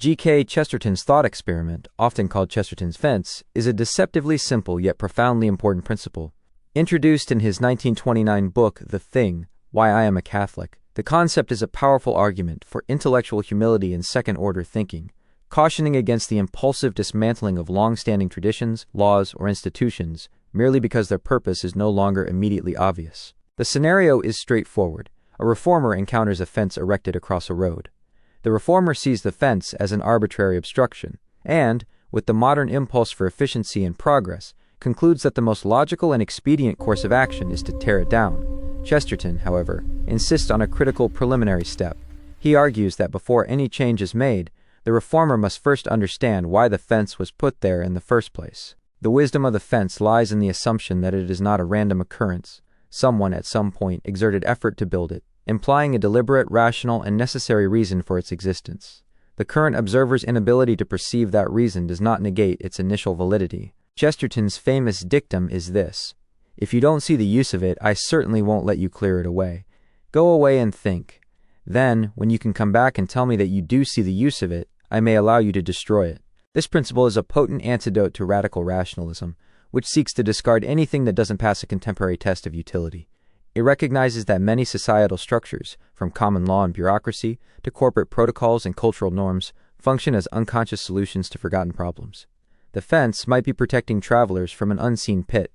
G.K. Chesterton's thought experiment, often called Chesterton's fence, is a deceptively simple yet profoundly important principle. Introduced in his 1929 book, The Thing, Why I Am a Catholic, the concept is a powerful argument for intellectual humility and second-order thinking, cautioning against the impulsive dismantling of long-standing traditions, laws, or institutions merely because their purpose is no longer immediately obvious. The scenario is straightforward. A reformer encounters a fence erected across a road. The reformer sees the fence as an arbitrary obstruction and, with the modern impulse for efficiency and progress, concludes that the most logical and expedient course of action is to tear it down. Chesterton, however, insists on a critical preliminary step. He argues that before any change is made, the reformer must first understand why the fence was put there in the first place. The wisdom of the fence lies in the assumption that it is not a random occurrence. Someone at some point exerted effort to build it, implying a deliberate, rational, and necessary reason for its existence. The current observer's inability to perceive that reason does not negate its initial validity. Chesterton's famous dictum is this: "If you don't see the use of it, I certainly won't let you clear it away. Go away and think. Then, when you can come back and tell me that you do see the use of it, I may allow you to destroy it." This principle is a potent antidote to radical rationalism, which seeks to discard anything that doesn't pass a contemporary test of utility. It recognizes that many societal structures, from common law and bureaucracy to corporate protocols and cultural norms, function as unconscious solutions to forgotten problems. The fence might be protecting travelers from an unseen pit,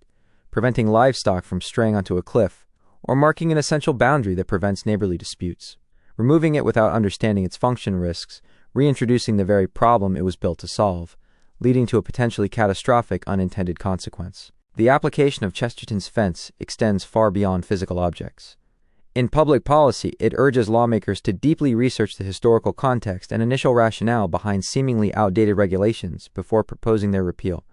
preventing livestock from straying onto a cliff, or marking an essential boundary that prevents neighborly disputes. Removing it without understanding its function risks reintroducing the very problem it was built to solve, leading to a potentially catastrophic unintended consequence. The application of Chesterton's fence extends far beyond physical objects. In public policy, it urges lawmakers to deeply research the historical context and initial rationale behind seemingly outdated regulations before proposing their repeal.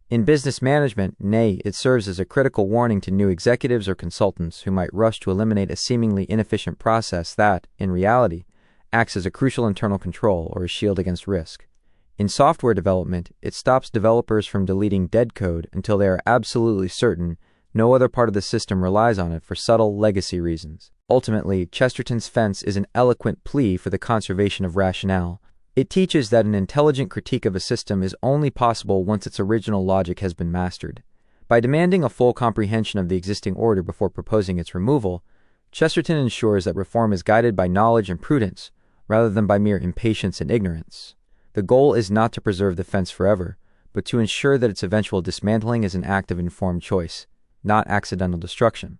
In business management, it serves as a critical warning to new executives or consultants who might rush to eliminate a seemingly inefficient process that, in reality, acts as a crucial internal control or a shield against risk. In software development, it stops developers from deleting dead code until they are absolutely certain no other part of the system relies on it for subtle legacy reasons. Ultimately, Chesterton's fence is an eloquent plea for the conservation of rationale. It teaches that an intelligent critique of a system is only possible once its original logic has been mastered. By demanding a full comprehension of the existing order before proposing its removal, Chesterton ensures that reform is guided by knowledge and prudence, rather than by mere impatience and ignorance. The goal is not to preserve the fence forever, but to ensure that its eventual dismantling is an act of informed choice, not accidental destruction.